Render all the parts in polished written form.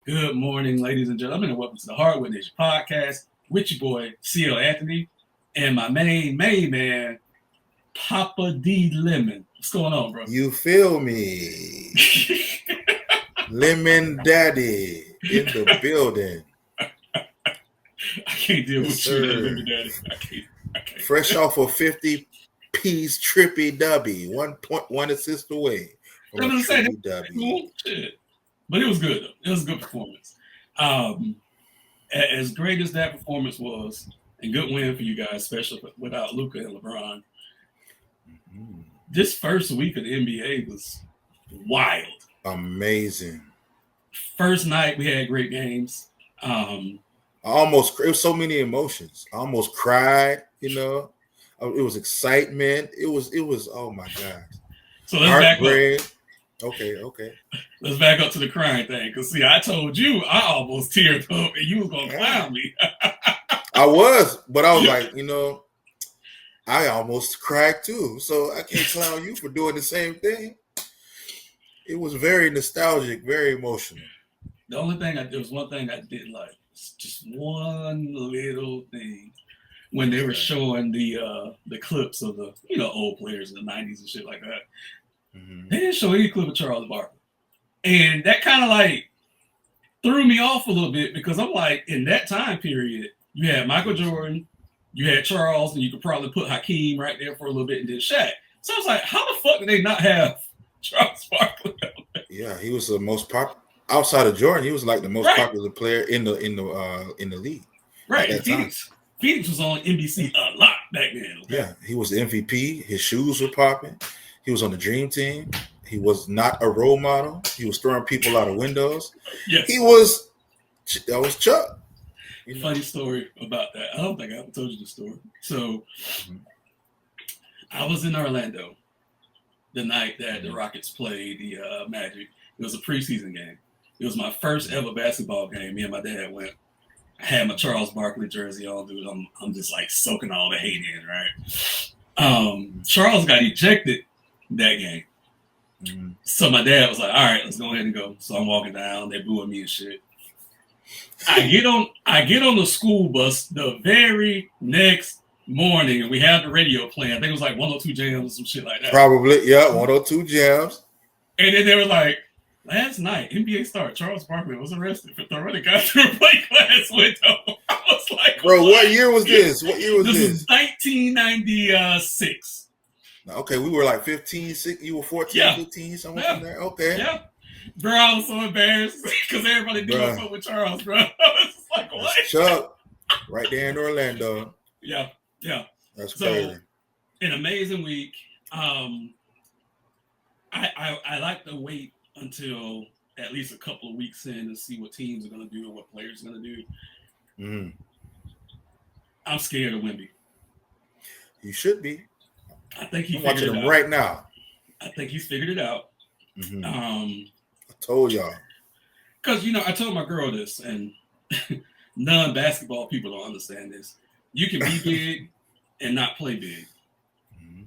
Good morning, ladies and gentlemen, and welcome to the Hardwood podcast with your boy, CL Anthony, and my main man, Papa D Lemon. What's going on, bro? You feel me? Lemon Daddy in the building. I can't deal with you, man, Lemon Daddy. I can't. Fresh off a 50-piece trippy dubby. 1.1 assist away from a trippy dubby. Shit. But it was good, though. It was a good performance. As great as that performance was, and good win for you guys, especially without Luka and LeBron, this first week of the NBA was wild. Amazing. First night, we had great games. It was so many emotions. I almost cried, It was excitement. It was, oh my God. So let's back up. Okay. Let's back up to the crying thing. Because, see, I told you I almost teared up and you was going to clown me. I was, but I was like, I almost cried too. So I can't clown you for doing the same thing. It was very nostalgic, very emotional. The only thing, there was one thing I didn't like. Just one little thing. When they were showing the clips of the, old players in the 90s and shit like that. Mm-hmm. They didn't show any clip of Charles Barkley. And that kind of threw me off a little bit because I'm like, in that time period, you had Michael Jordan, you had Charles, and you could probably put Hakeem right there for a little bit and then Shaq. So I was like, how the fuck did they not have Charles Barkley? Yeah, he was the most popular. Outside of Jordan, he was like the most popular player in the league. Right. Phoenix was on NBC a lot back then. Okay? Yeah, he was the MVP. His shoes were popping. He was on the dream team. He was not a role model. He was throwing people out of windows. Yes. That was Chuck. Funny story about that. I don't think I ever told you the story. So I was in Orlando the night that the Rockets played the Magic. It was a preseason game. It was my first ever basketball game. Me and my dad went. I had my Charles Barkley jersey on, dude. I'm just soaking all the hate in, right? Charles got ejected that game. Mm-hmm. So my dad was like, all right, let's go ahead and go. So I'm walking down, they're booing me and shit. I get on the school bus the very next morning and we had the radio playing. I think it was 102 Jams or some shit like that. Probably, yeah, 102 Jams. And then they were like, last night, NBA star Charles Barkley was arrested for throwing a guy through a plate glass window. I was like, bro, what year was this? This is 1996. Okay, we were 15, 6, you were 14, 15, somewhere in there. Okay. Yeah. Bro, I was so embarrassed because everybody knew what's up with Charles, bro. I was like, what? That's Chuck, right there in Orlando. Yeah. That's crazy. An amazing week. I like to wait until at least a couple of weeks in to see what teams are going to do and what players are going to do. Mm. I'm scared of Wemby. You should be. I think he's watching him right now. I think he's figured it out. Mm-hmm. I told y'all. Because, I told my girl this, and non-basketball people don't understand this. You can be big and not play big. Mm-hmm.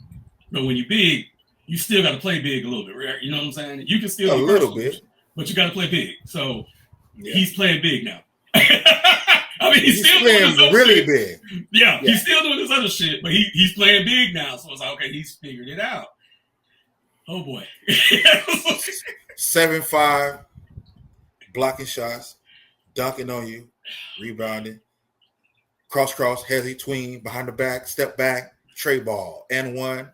But when you're big, you still got to play big a little bit, right? You know what I'm saying? You can still a little bit, but you got to play big. So he's playing big now. I mean, he's still playing really big. Yeah, he's still doing this other shit, but he's playing big now. So it's okay, he's figured it out. Oh boy, 7'5", blocking shots, dunking on you, rebounding, cross, hezzy, tween, behind the back, step back, tray ball, and one.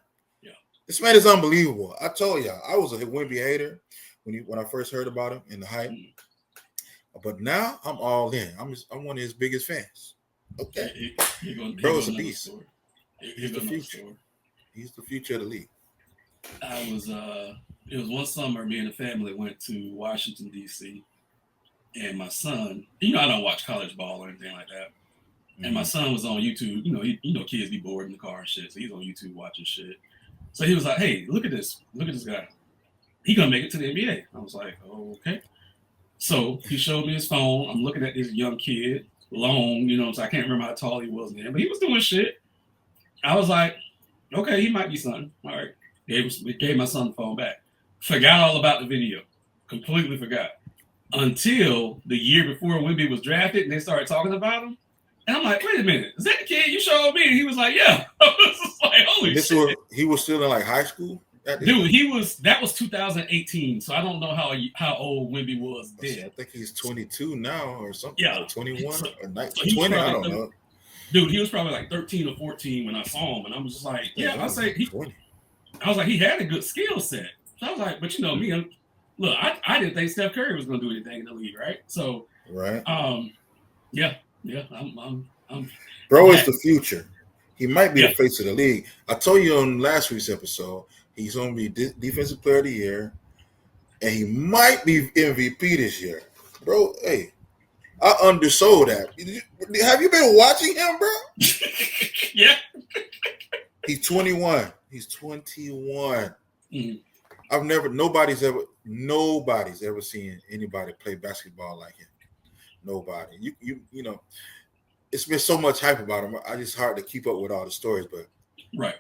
This man is unbelievable. I told y'all, I was a Wemby hater when I first heard about him in the hype. But now I'm all in. I'm one of his biggest fans. Okay. Bro is a beast. He's the future. He's the future of the league. It was one summer, me and the family went to Washington, D.C. And my son, I don't watch college ball or anything like that. Mm-hmm. And my son was on YouTube. Kids be bored in the car and shit. So he's on YouTube watching shit. So he was like, hey, look at this. Look at this guy. He going to make it to the NBA. I was like, oh, okay. So he showed me his phone. I'm looking at this young kid, long, so I can't remember how tall he was then, but he was doing shit. I was like, okay, he might be something. All right. Gave my son the phone back. Forgot all about the video. Completely forgot. until the year before Wemby was drafted, and they started talking about him. And I'm like, wait a minute, is that the kid you showed me? And he was like, yeah. I was just like, holy shit. He was still in like high school? Dude, that was 2018, so I don't know how old Wemby was then. I think he's 22 now or something. Yeah. Or 21 So, or 19, 20, I don't know. Dude, he was probably like 13 or 14 when I saw him, and I was just like, yeah, I say he 20. I was like, he had a good skill set. So I was like, but you know me, look, I didn't think Steph Curry was gonna do anything in the league, right? So yeah, I'm Bro is the future. He might be the face of the league. I told you on last week's episode, he's going to be defensive player of the year, and he might be MVP this year. Bro, hey, I undersold that. Have you been watching him, bro? Yeah. He's 21. He's 21. Mm-hmm. Nobody's ever seen anybody play basketball like him. Nobody. You know, it's been so much hype about him. I just hard to keep up with all the stories, but right.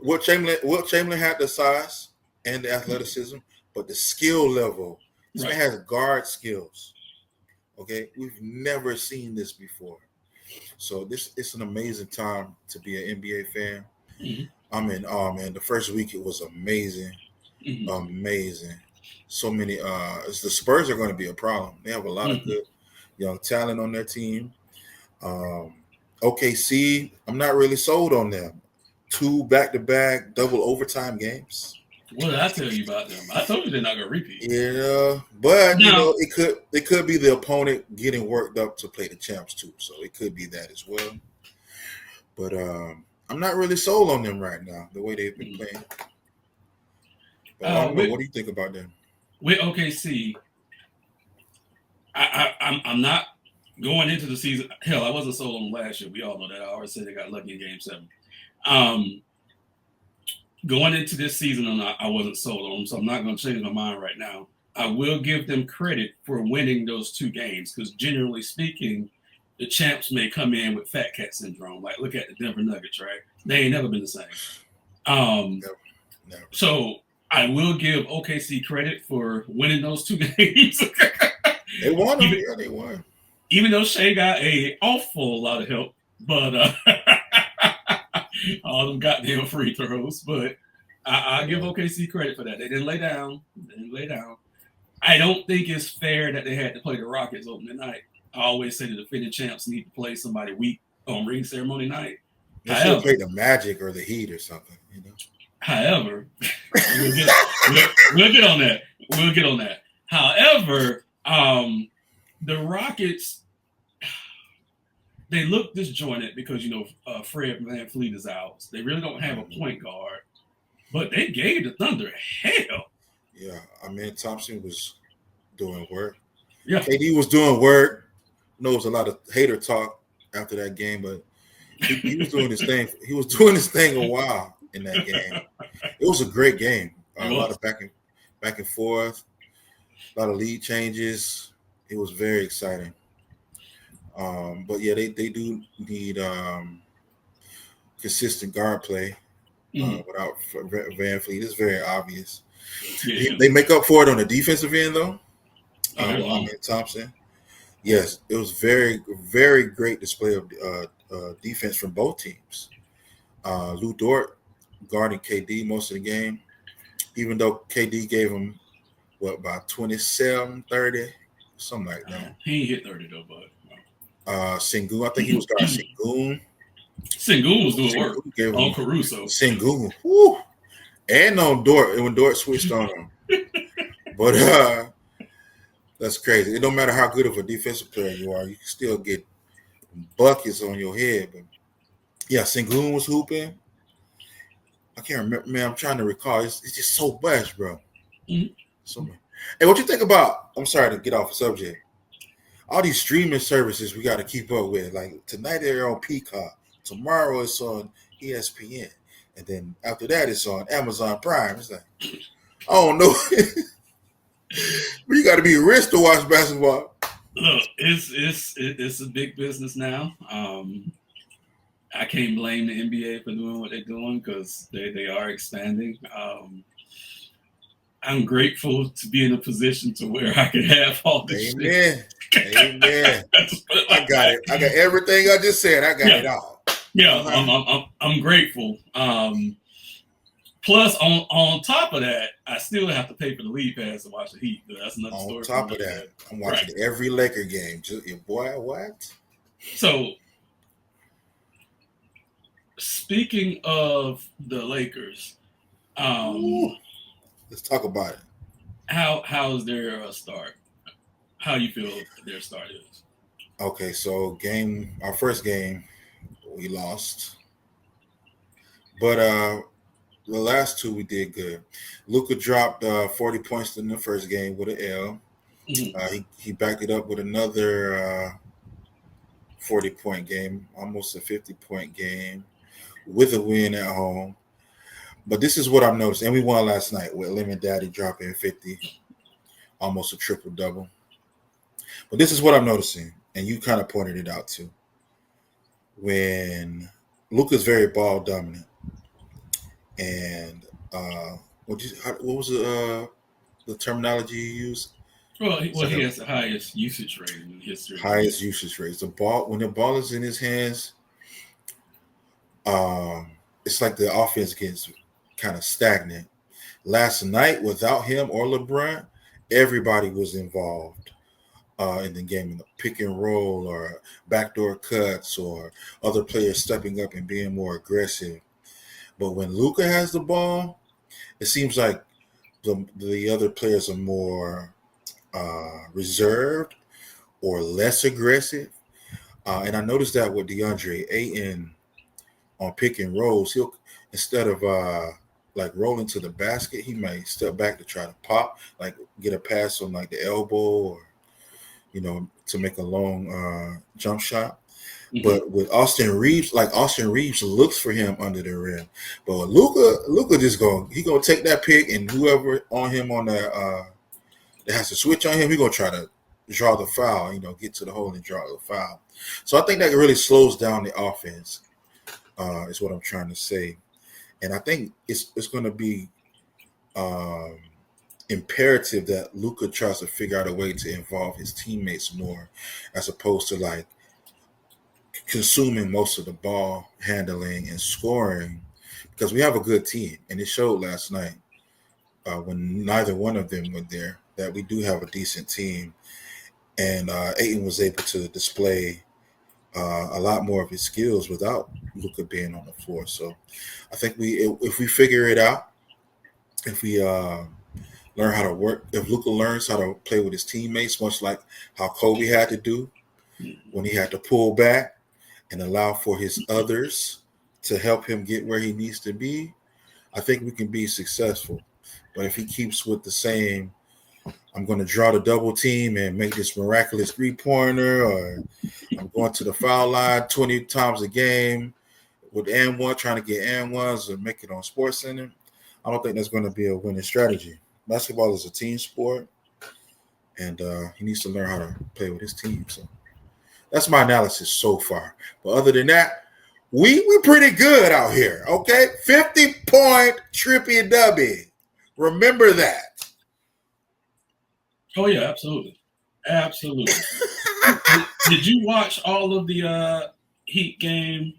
Wilt Chamberlain had the size and the athleticism, but the skill level. This man has guard skills. Okay, we've never seen this before. So it's an amazing time to be an NBA fan. Mm-hmm. I mean, oh man, the first week it was amazing. Mm-hmm. Amazing. So many the Spurs are going to be a problem. They have a lot of good young talent on their team. OKC, I'm not really sold on them. 2 back-to-back double overtime games. What did I tell you about them? I told you they're not going to repeat. Yeah, but you know, it could be the opponent getting worked up to play the champs too. So it could be that as well. But I'm not really sold on them right now, the way they've been playing. But I don't know. What do you think about them? With OKC, I'm not going into the season. Hell, I wasn't sold on them last year. We all know that. I already said they got lucky in Game 7. Going into this season, I wasn't sold on them, so I'm not going to change my mind right now. I will give them credit for winning those 2 games because, generally speaking, the champs may come in with fat cat syndrome. Like, look at the Denver Nuggets, right? They ain't never been the same. Never. So I will give OKC credit for winning those 2 games. They won them. Yeah, they won. Even though Shea got an awful lot of help, but all them goddamn free throws. But I give OKC credit for that. They didn't lay down. I don't think it's fair that they had to play the Rockets opening night. I always say the defending champs need to play somebody weak on ring ceremony night. They should have played the Magic or the Heat or something, you know. However, we'll get on that. We'll get on that. However, the Rockets, they look disjointed because, you know, Fred VanVleet is out. They really don't have a point guard, but they gave the Thunder hell. Yeah, I mean, Thompson was doing work. Yeah, KD was doing work. I know it was a lot of hater talk after that game, but he was doing his thing. He was doing his thing a while in that game. It was a great game. A lot of back and forth, a lot of lead changes. It was very exciting. But yeah, they do need consistent guard play without VanVleet. It's very obvious. Yeah. They make up for it on the defensive end, though. Thompson. Yes, it was very, very great display of defense from both teams. Lou Dort guarding KD most of the game, even though KD gave him, about 27, 30, something like that. He hit 30, though, bud. Sengun, I think he was guarding Sengun. Sengun was doing work on Caruso. Sengun. Woo. And on Dort, when Dort switched on him. But that's crazy. It don't matter how good of a defensive player you are, you can still get buckets on your head. But yeah, Sengun was hooping. I can't remember, man. I'm trying to recall. It's just so much, bro. Mm-hmm. So much. Hey, what you think about? I'm sorry to get off the subject. All these streaming services we got to keep up with. Like tonight they're on Peacock. Tomorrow it's on ESPN. And then after that it's on Amazon Prime. It's like, I don't know. You got to be rich to watch basketball. Look, it's a big business now. I can't blame the NBA for doing what they're doing because they are expanding. I'm grateful to be in a position to where I can have all this Amen. shit. Amen. I got it. I got everything I just said. I got it all. Yeah, I'm grateful. Plus, on top of that, I still have to pay for the league pass to watch the Heat. That's another story. On top of that, I'm watching every Laker game. Just, boy, what? So, speaking of the Lakers, let's talk about it. How's their start? How you feel their start is? Okay, so our first game, we lost, but the last two we did good. Luka dropped 40 points in the first game with an L. Mm-hmm. He backed it up with another 40-point game, almost a 50-point game, with a win at home. But this is what I've noticed, and we won last night with Lemon Daddy dropping 50, almost a triple-double. But this is what I'm noticing, and you kind of pointed it out too. When Luka's very ball dominant, and what was the terminology you used? Well, he has the highest usage rate in history. Highest usage rates. When the ball is in his hands, it's like the offense gets kind of stagnant. Last night, without him or LeBron, everybody was involved in the game, in the pick and roll or backdoor cuts or other players stepping up and being more aggressive. But when Luka has the ball, it seems like the other players are more reserved or less aggressive. And I noticed that with DeAndre Ayton on pick and rolls, he'll, instead of like rolling to the basket, he may step back to try to pop, like get a pass on like the elbow or, to make a long jump shot. Mm-hmm. But with Austin Reeves, Austin Reeves looks for him under the rim. But with Luka just gonna take that pick, and whoever on him on that has to switch on him, he's gonna try to draw the foul, get to the hole and draw the foul. So I think that really slows down the offense, is what I'm trying to say. And I think it's gonna be imperative that Luka tries to figure out a way to involve his teammates more, as opposed to like consuming most of the ball handling and scoring, because we have a good team, and it showed last night when neither one of them were there that we do have a decent team, and Ayton was able to display a lot more of his skills without Luka being on the floor. So I think if we figure it out, if we learn how to work, if Luka learns how to play with his teammates, much like how Kobe had to do when he had to pull back and allow for his others to help him get where he needs to be, I think we can be successful. But if he keeps with the same, I'm going to draw the double team and make this miraculous three-pointer, or I'm going to the foul line 20 times a game with and one, trying to get and ones or make it on SportsCenter, I don't think that's going to be a winning strategy. Basketball is a team sport, and he needs to learn how to play with his team. So that's my analysis so far. But other than that, we pretty good out here, okay? 50-point trippy dubby. Remember that. Oh, yeah, absolutely. Absolutely. Did you watch all of the Heat game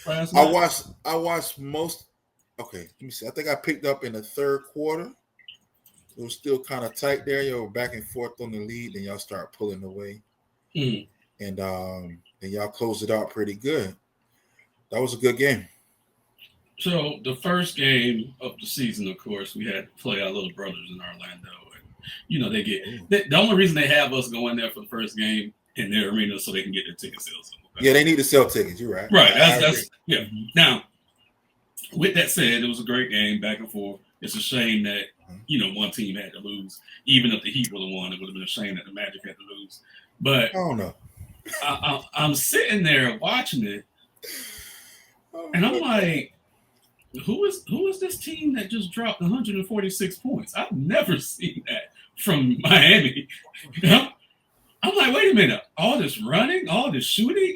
last night? I watched most. Okay, let me see. I think I picked up in the third quarter. It was still kind of tight there. You were back and forth on the lead, and y'all start pulling away. Mm. And then y'all closed it out pretty good. That was a good game. So the first game of the season, of course, we had to play our little brothers in Orlando. And, they get the only reason they have us go in there for the first game in their arena so they can get their ticket sales. Okay? Yeah, they need to sell tickets. You're right. Right. That's yeah. Now, with that said, it was a great game, back and forth. It's a shame that one team had to lose. Even if the Heat would have won, it would have been a shame that the Magic had to lose. But I don't know. I'm sitting there watching it, and I'm like, who is this team that just dropped 146 points? I've never seen that from Miami. I'm like, wait a minute, all this running, all this shooting,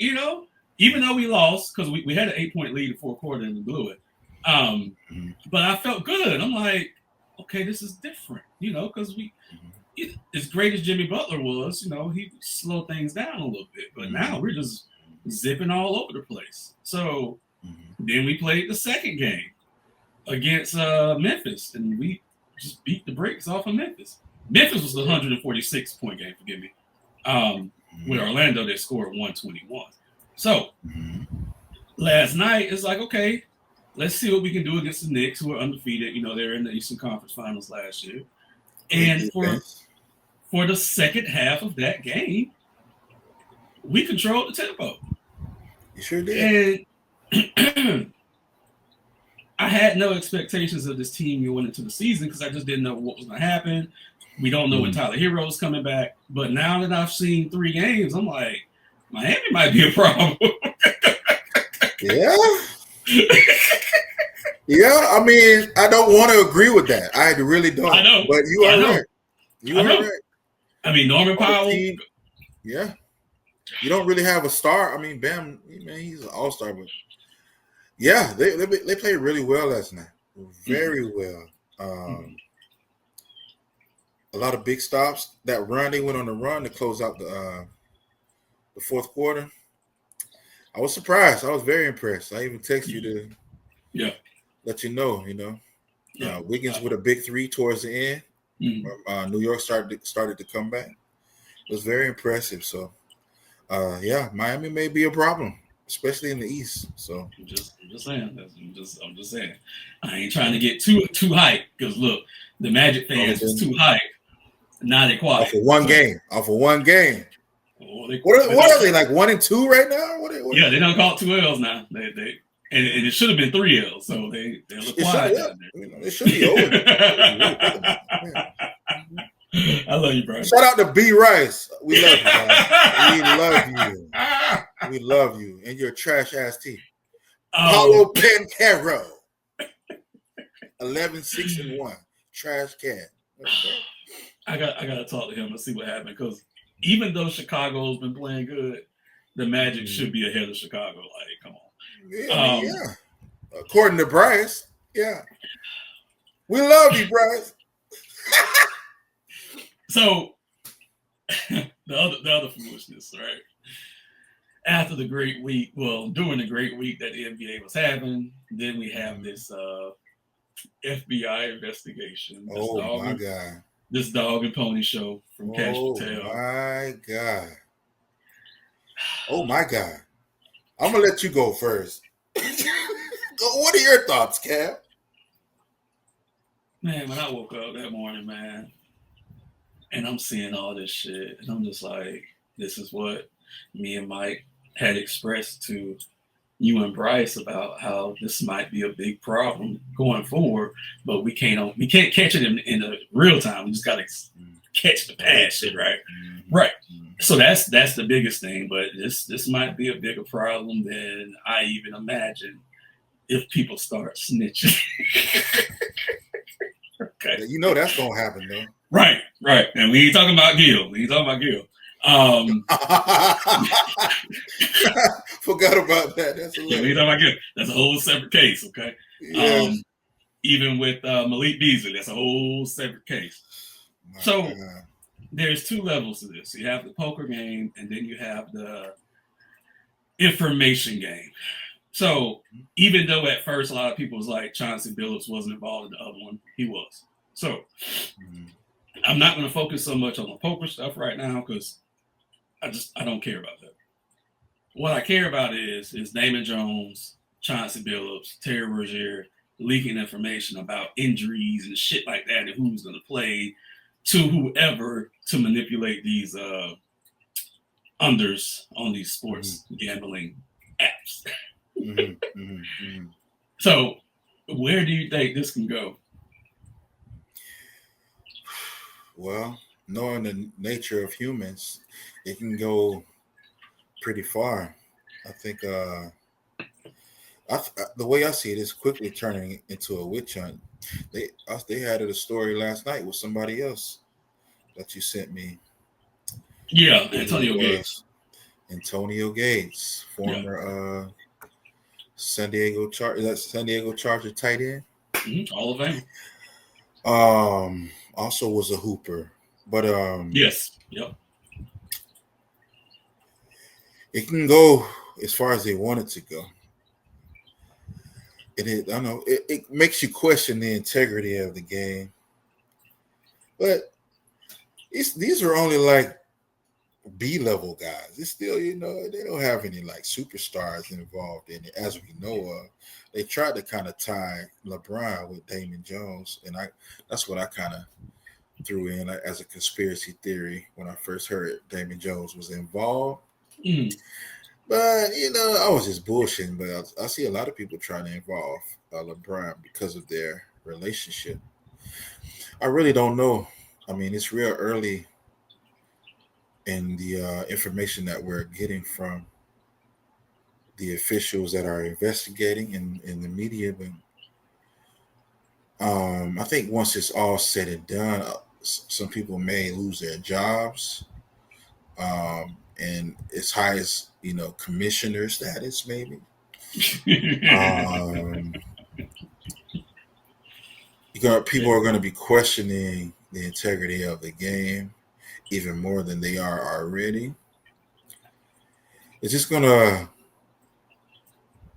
even though we lost, because we had an 8-point lead in the fourth quarter and we blew it. But I felt good. I'm like, okay, this is different, because Mhm. as great as Jimmy Butler was, he slowed things down a little bit. But now we're just zipping all over the place. So Mhm. then we played the second game against Memphis, and we just beat the brakes off of Memphis. Memphis was the 146-point game, forgive me. With Mhm. Orlando, they scored 121. So Mhm. last night, it's like, okay, let's see what we can do against the Knicks, who are undefeated. They're in the Eastern Conference Finals last year. Great And for defense. for the second half of that game, we controlled the tempo. You sure did. And I had no expectations of this team going into the season because I just didn't know what was going to happen. We don't know when Mm. Tyler Hero's coming back. But now that I've seen 3 games, I'm like, Miami might be a problem. Yeah. Yeah. I mean, I don't want to agree with that. I really don't. I know. But you I are know. right. You I are know. right. I mean, Norman On the Powell. team, yeah. You don't really have a star. I mean, Bam, man, he's an all-star, but yeah, they played really well last night. Very well. Mhm. A lot of big stops. That run they went on the run to close out the fourth quarter. I was surprised. I was very impressed. I even texted you to Yeah. let you know. Yeah. Wiggins with a big three towards the end. Mhm. New York started to come back. It was very impressive. So, yeah, Miami may be a problem, especially in the East. So, I'm just saying. I'm just saying. I ain't trying to get too hyped because look, the Magic other fans was than too hyped. Now they quiet. So, off of one game. oh, they, they What don't are they call, like 1-2 right now? What yeah, they don't call it 2 L's now. And it should have been 3 L's. So they're a little it should quiet yeah. down It should be over now. If you really think about it. Yeah. there. I love you, bro. Shout out to B Rice. We love you, guys. We love you. We love you and your trash ass team. Paulo Pantero. 11-6-1. Trash can. Okay. I gotta talk to him and see what happened because even though Chicago's been playing good, the Magic should be ahead of Chicago. Like, come Yeah, I on. mean, yeah. According to Bryce, yeah. We love you, Bryce. So the other foolishness, right? After the great week, well, during the great week that the NBA was having, then we have this FBI investigation. Oh my God. This dog and pony show from Cash Oh Patel. my God. Oh my God. I'm gonna let you go first. What are your thoughts, Cam? Man, when I woke up that morning, man, and I'm seeing all this shit, and I'm just like, this is what me and Mike had expressed to you and Bryce about how this might be a big problem going forward, but we can't catch it in a real time. We just gotta catch the past shit, right? Mm-hmm. Right. So that's the biggest thing, but this might be a bigger problem than I even imagined if people start snitching. Okay. You know that's gonna happen though. Right. And we ain't talking about Gil. Forgot about that. That's Yeah, we ain't talking about Gil. That's a whole separate case, okay? Yes. Even with Malik Beasley, that's a whole separate case. So there's 2 levels to this. You have the poker game, and then you have the information game. So even though at first a lot of people was like Chauncey Billups wasn't involved in the other one, he was. So I'm not going to focus so much on the poker stuff right now because I don't care about that. What I care about is Damon Jones, Chauncey Billups, Terry Rozier leaking information about injuries and shit like that and who's going to play to whoever to manipulate these unders on these sports gambling apps. So where do you think this can go? Well, knowing the nature of humans, it can go pretty far. I think the way I see it is quickly turning into a witch hunt. They had a story last night with somebody else that you sent me. Yeah, Antonio Gates. Antonio Gates, former San Diego Charger tight end. All of them. Also was a hooper, but Yes. Yep. it can go as far as they want it to go. I know it makes you question the integrity of the game, but these are only like B-level guys. It's still, they don't have any like superstars involved in it, as we know of. They tried to kind of tie LeBron with Damon Jones, and that's what I kind of threw in as a conspiracy theory when I first heard Damon Jones was involved. Mm. But I was just bullshitting. But I see a lot of people trying to involve LeBron because of their relationship. I really don't know. I mean, it's real early in the information that we're getting from the officials that are investigating in the media. But I think once it's all said and done, some people may lose their jobs. And as high as commissioner status, maybe. Um, People are going to be questioning the integrity of the game even more than they are already. It's just gonna,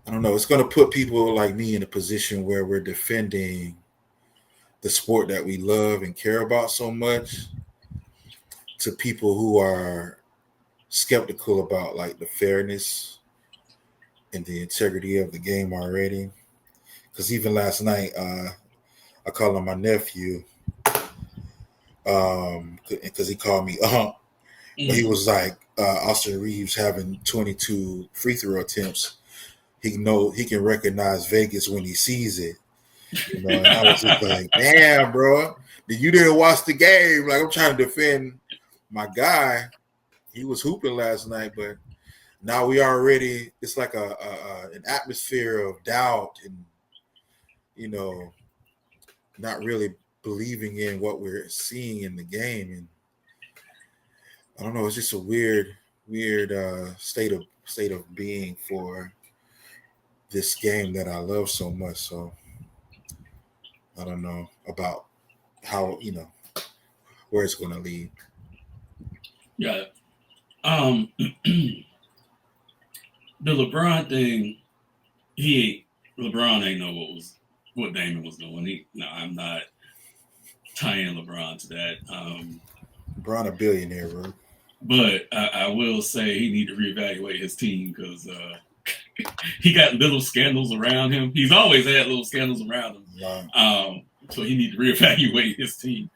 I don't know, it's gonna put people like me in a position where we're defending the sport that we love and care about so much to people who are skeptical about like the fairness and the integrity of the game already. Because even last night, I called on my nephew because he called me but he was like Austin Reeves having 22 free throw attempts. He can recognize Vegas when he sees it. And I was just like, damn, bro, you didn't watch the game. Like, I'm trying to defend my guy. He was hooping last night, but now we already, it's like an atmosphere of doubt and, not really believing in what we're seeing in the game. And I don't know, it's just a weird state of being for this game that I love so much. So I don't know about how, where it's going to lead. Yeah. The LeBron thing, LeBron ain't know what Damon was doing. I'm not tying LeBron to that. LeBron a billionaire, bro. But I will say he need to reevaluate his team because he got little scandals around him. He's always had little scandals around him. Wow. So he need to reevaluate his team.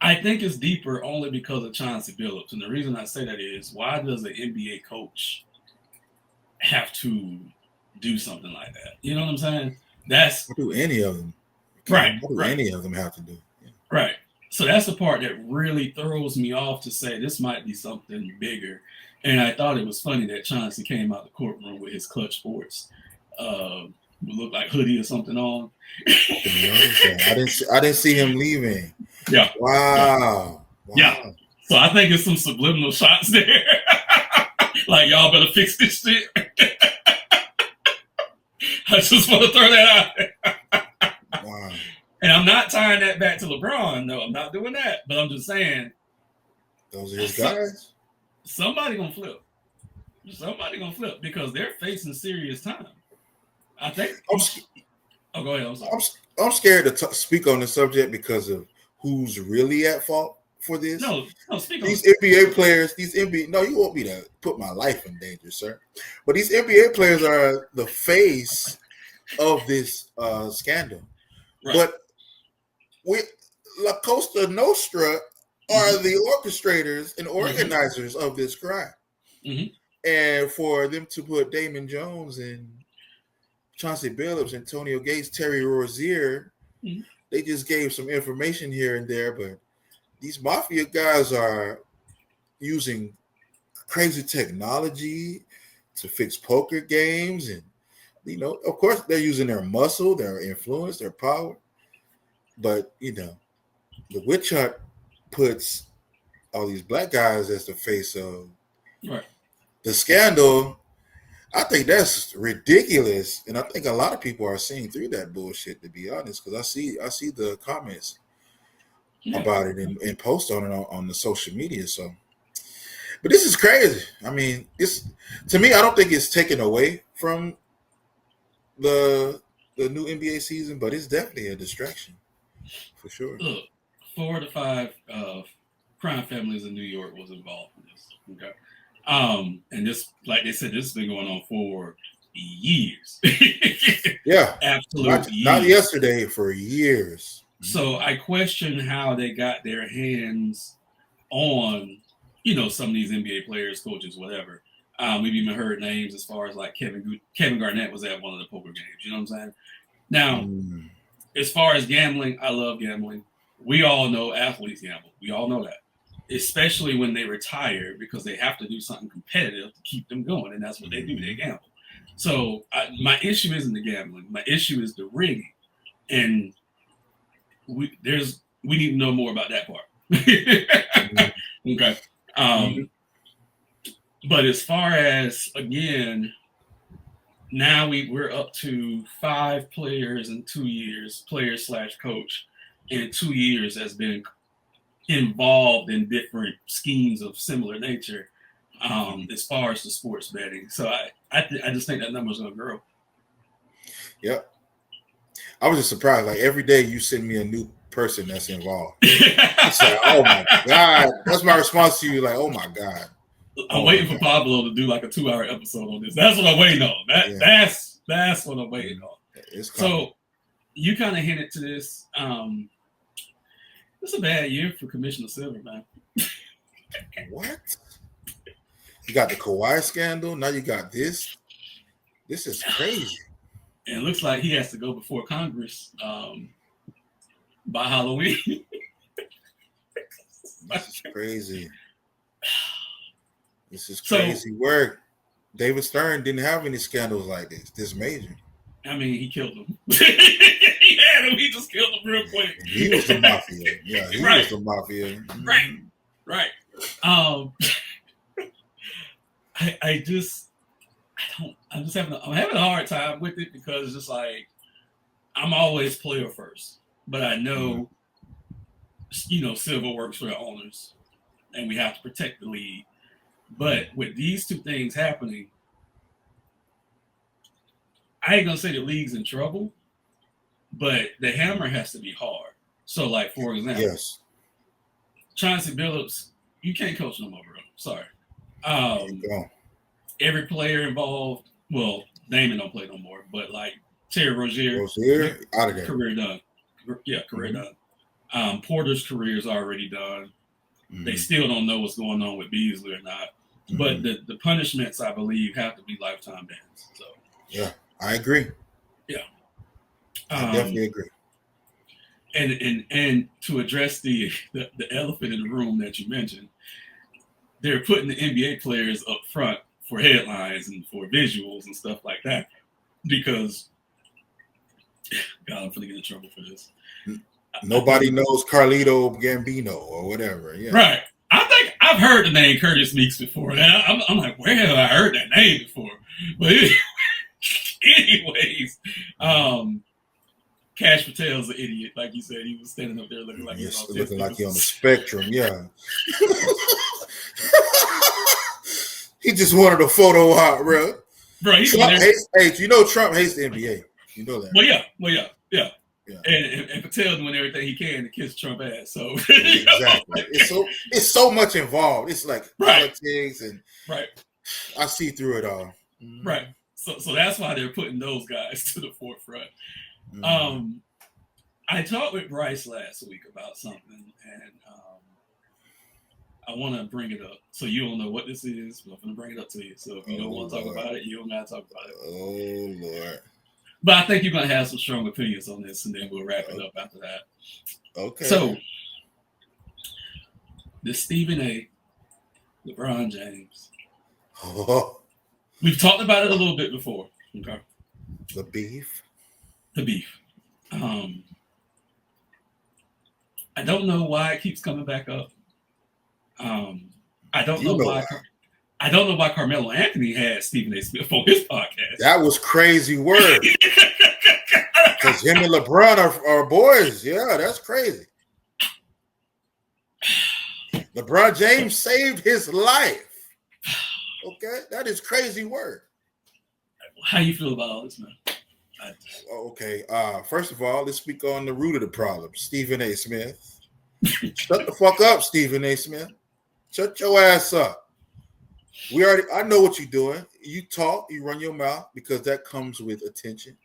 I think it's deeper only because of Chauncey Billups. And the reason I say that is, why does an NBA coach have to do something like that? You know what I'm saying? What do any of them? Right. What do any of them have to do? Yeah. Right. So that's the part that really throws me off to say this might be something bigger. And I thought it was funny that Chauncey came out the courtroom with his Clutch Sports, looked like hoodie or something on. I didn't see him leaving. Yeah. Wow. Yeah. So I think it's some subliminal shots there. Like, y'all better fix this shit. I just want to throw that out there. Wow. And I'm not tying that back to LeBron. No, I'm not doing that. But I'm just saying. Those are his guys. Somebody gonna flip. Because they're facing serious time. I think. Go ahead. I'm sorry. I'm scared to speak on the subject because of who's really at fault for this. No, speak on these NBA players. No, you won't be to put my life in danger, sir. But these NBA players are the face of this scandal. Right. But La Costa Nostra are the orchestrators and organizers of this crime. Mm-hmm. And for them to put Damon Jones and Chauncey Billups, Antonio Gates, Terry Rozier, they just gave some information here and there, but these mafia guys are using crazy technology to fix poker games. And, of course, they're using their muscle, their influence, their power. But, the witch hunt puts all these black guys as the face of the scandal. I think that's ridiculous, and I think a lot of people are seeing through that bullshit. To be honest, because I see the comments Yeah. about it and post on it on the social media. So, but this is crazy. I mean, it's to me. I don't think it's taken away from the new NBA season, but it's definitely a distraction for sure. Look, 4 to 5 crime families in New York was involved in this. Okay. And this, like they said, this has been going on for years. Yeah, Absolute not years. yesterday, for years. So I question how they got their hands on, some of these NBA players, coaches, whatever. We've even heard names as far as like Kevin Garnett was at one of the poker games. You know what I'm saying? Now, as far as gambling, I love gambling. We all know athletes gamble. We all know that, especially when they retire because they have to do something competitive to keep them going, and that's what they do. They gamble. So my issue isn't the gambling. My issue is the rigging, and we need to know more about that part. Okay. But as far as, again, now we're up to 5 players in 2 years, player/coach in 2 years has been involved in different schemes of similar nature as far as the sports betting. So I just think that number's going to grow. Yep. I was just surprised. Like every day you send me a new person that's involved. It's like, oh my God. That's my response to you. Like, oh my God. I'm waiting for Pablo to do like a 2-hour episode on this. That's what I'm waiting on. That's what I'm waiting on. So you kind of hinted to this. It's a bad year for Commissioner Silver, man. What? You got the Kawhi scandal. Now you got this. This is crazy. And it looks like he has to go before Congress by Halloween. This is crazy. This is crazy work. David Stern didn't have any scandals like this. This major. I mean, he killed him. He had him. He just killed him real quick. He was the mafia. Yeah, he was the mafia. Right. I'm having a hard time with it because it's just like I'm always player first, but I know, Silver works for the owners, and we have to protect the league. But with these two things happening, I ain't gonna say the league's in trouble, but the hammer has to be hard. So, like, for example, yes, Chauncey Billups, you can't coach no more, bro. Sorry. Every player involved, well, Damon don't play no more, but like Terry Rozier out of there. Career done. Yeah, career done. Porter's career is already done. They still don't know what's going on with Beasley or not. But the punishments, I believe, have to be lifetime bans. So yeah, I agree. Yeah, I definitely agree. And to address the elephant in the room that you mentioned, they're putting the NBA players up front for headlines and for visuals and stuff like that because God, I'm gonna get in trouble for this. Nobody knows Carlito Gambino or whatever. Yeah, right. I think I've heard the name Curtis Meeks before. And I'm like, where have I heard that name before? But anyways, Cash Patel's an idiot, like you said. He was standing up there looking like he's looking like he's on the spectrum. Yeah. He just wanted a photo out, bro. Bro, Trump hates the NBA. You know that. Well, yeah. And Patel doing everything he can to kiss Trump ass. So exactly, it's so much involved. It's like politics and I see through it all. Right. So that's why they're putting those guys to the forefront. I talked with Bryce last week about something, and I want to bring it up. So you don't know what this is, but I'm going to bring it up to you. So if you don't want to talk about it, you don't got to talk about it. Oh, Lord. But I think you're going to have some strong opinions on this, and then we'll wrap it up after that. Okay. So, this Stephen A., LeBron James. Oh. We've talked about it a little bit before. Okay. The beef. I don't know why it keeps coming back up. I don't know why. I don't know why Carmelo Anthony had Stephen A. Smith on his podcast. That was crazy word. Because him and LeBron are boys. Yeah, that's crazy. LeBron James saved his life. Okay, that is crazy word. How you feel about all this, man? Okay, first of all, let's speak on the root of the problem. Stephen A. Smith. Shut the fuck up, Stephen A. Smith. Shut your ass up. I know what you're doing. You talk, you run your mouth because that comes with attention.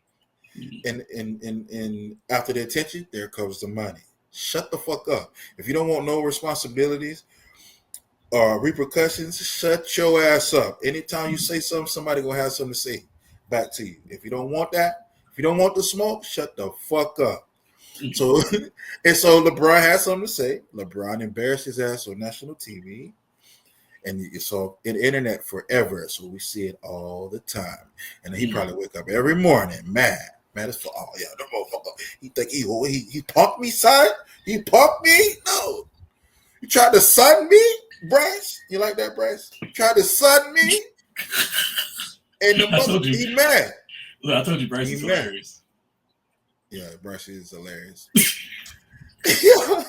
And after the attention, there comes the money. Shut the fuck up. If you don't want no responsibilities or repercussions, shut your ass up. Anytime you say something, somebody gonna have something to say back to you. If you don't want that, if you don't want the smoke, shut the fuck up. So LeBron has something to say. LeBron embarrassed his ass on national TV. And you saw in the internet forever. So we see it all the time. And he probably wake up every morning mad. Mad as fuck. Oh, yeah, that motherfucker. He think he punked me, son? He punked me? No. You tried to sun me, Bryce? You like that, Bryce? You tried to sun me? And the mother, he mad. Look, I told you Bryce is hilarious. Yeah, Bryce is hilarious. Yeah.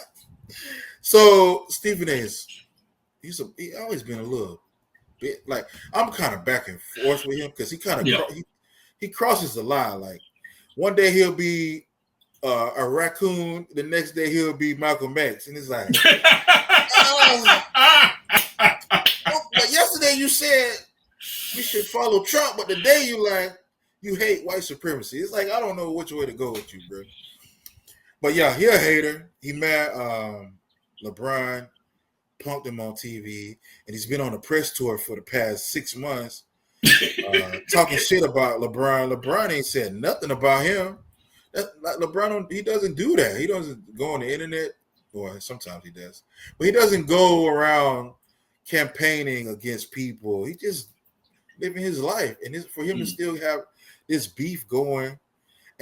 So Stephen A. He's always been a little bit like, I'm kind of back and forth with him because he kind of he crosses the line. Like one day he'll be a raccoon, the next day he'll be Malcolm X, and it's like, but yesterday you said we should follow Trump, but today you hate white supremacy. It's like I don't know which way to go with you, bro. But yeah, he a hater. He mad. LeBron punked him on TV, and he's been on a press tour for the past 6 months, talking shit about LeBron. LeBron ain't said nothing about him. LeBron, he doesn't do that. He doesn't go on the internet, or sometimes he does, but he doesn't go around campaigning against people. He just living his life, and for him to still have this beef going,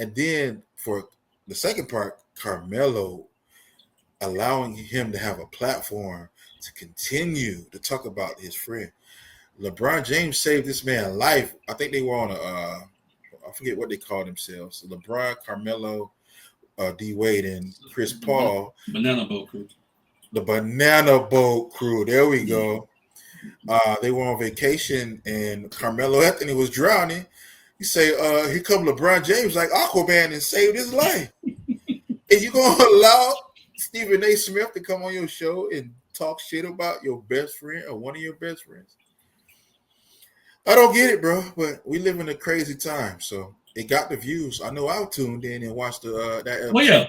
and then for the second part, Carmelo allowing him to have a platform to continue to talk about his friend. LeBron James saved this man's life. I think they were on I forget what they called themselves. LeBron, Carmelo, D Wade, and Chris Paul. Banana Boat Crew. The Banana Boat Crew. There we go. They were on vacation, and Carmelo Anthony was drowning. He say, here come LeBron James like Aquaman and saved his life. And you gonna allow Stephen A. Smith to come on your show and talk shit about your best friend or one of your best friends? I don't get it, bro. But we live in a crazy time, so it got the views. I know I tuned in and watched that episode. Well,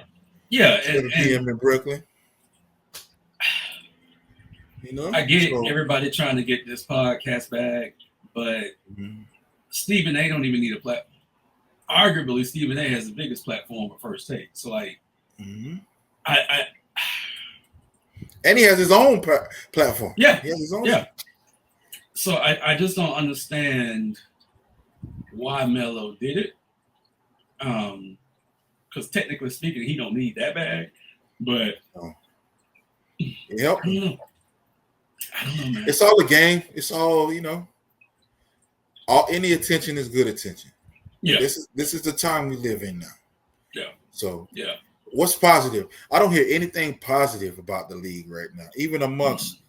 yeah, 7 p.m. in Brooklyn. You know, I get it. Everybody trying to get this podcast back, but Stephen A. don't even need a platform. Arguably, Stephen A. has the biggest platform at First Take. So, like, and he has his own platform. Yeah, he has his own. Yeah. So I just don't understand why Melo did it. Because technically speaking, he don't need that bag. But yep. I don't know, man. It's all a game. It's all, any attention is good attention. Yeah. This is the time we live in now. Yeah. So what's positive? I don't hear anything positive about the league right now, even amongst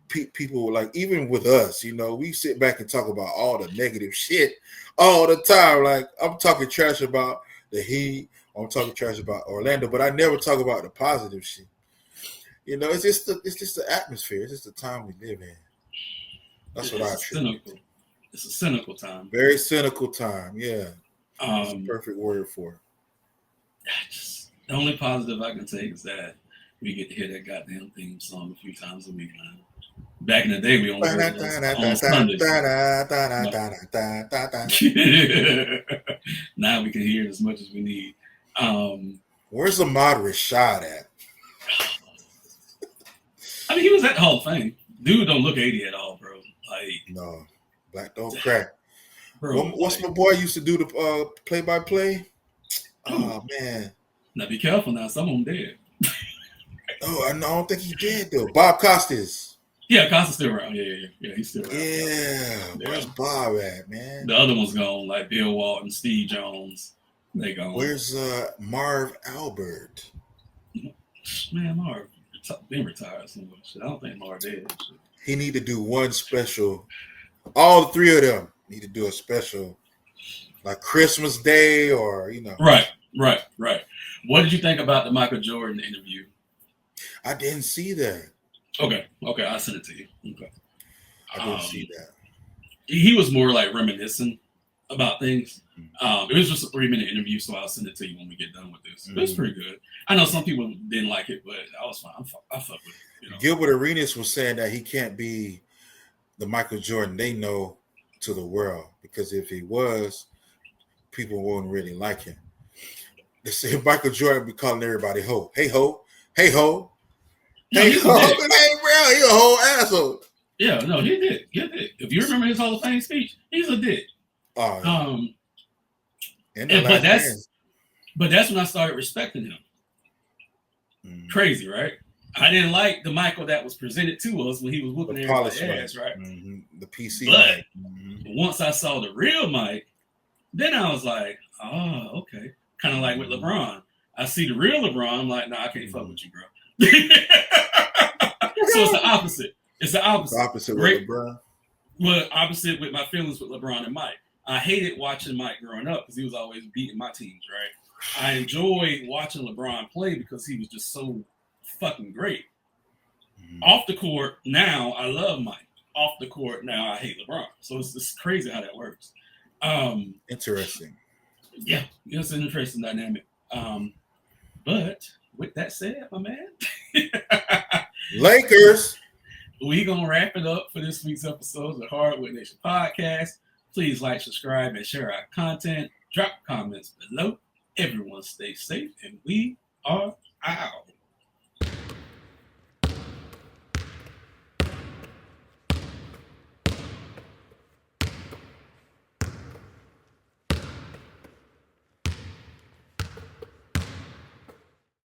people, like even with us. We sit back and talk about all the negative shit all the time. Like I'm talking trash about the Heat, I'm talking trash about Orlando, but I never talk about the positive shit. It's just the atmosphere. It's just the time we live in. That's what I think. It's a cynical time. Very cynical time. Yeah. That's the perfect word for it. The only positive I can take is that we get to hear that goddamn theme song a few times a week, man. Back in the day, we only heard it on Sunday. Now we can hear it as much as we need. Where's the moderate shot at? I mean, he was at the Hall of Fame. Dude don't look 80 at all, bro. Like, no, black don't crack. Bro, what's my boy used to do the play-by-play? Oh, man. Now be careful now. Some of them dead. Oh, I don't think he did though. Bob Costas. Yeah, Costa's still around. Yeah, he's still around. Yeah, where's Bob at, man? The other one's gone, like Bill Walton, Steve Jones. They gone. Where's Marv Albert? Man, Marv been retired so much. I don't think Marv dead. He need to do one special. All the three of them need to do a special, like Christmas Day, or Right. What did you think about the Michael Jordan interview? I didn't see that. Okay, I'll send it to you. Okay. I didn't see that. He was more like reminiscing about things. It was just a 3-minute interview, so I'll send it to you when we get done with this. It was pretty good. I know some people didn't like it, but I was fine. I fuck with it. Gilbert Arenas was saying that he can't be the Michael Jordan they know to the world, because if he was, people wouldn't really like him. They say Michael Jordan be calling everybody ho. Hey ho, hey ho. Hey ho, it ain't real. He a whole asshole. Yeah, no, he did. If you remember his Hall of Fame speech, he's a dick. Oh, but that's when I started respecting him. Crazy, right? I didn't like the Michael that was presented to us when he was whooping everybody's ass, right? The PC. But once I saw the real Mike, then I was like, oh, okay. Kind of like with LeBron. I see the real LeBron. I'm like, nah, I can't fuck with you, bro. So it's the opposite. It's the opposite. The opposite with LeBron. Well, opposite with my feelings with LeBron and Mike. I hated watching Mike growing up because he was always beating my teams, right? I enjoyed watching LeBron play because he was just so fucking great. Off the court, now I love Mike. Off the court, now I hate LeBron. So it's crazy how that works. Interesting. Yeah, it's an interesting dynamic. But with that said, my man, Lakers. We're going to wrap it up for this week's episode of the Hardwood Nation podcast. Please like, subscribe, and share our content. Drop comments below. Everyone stay safe, and we are out.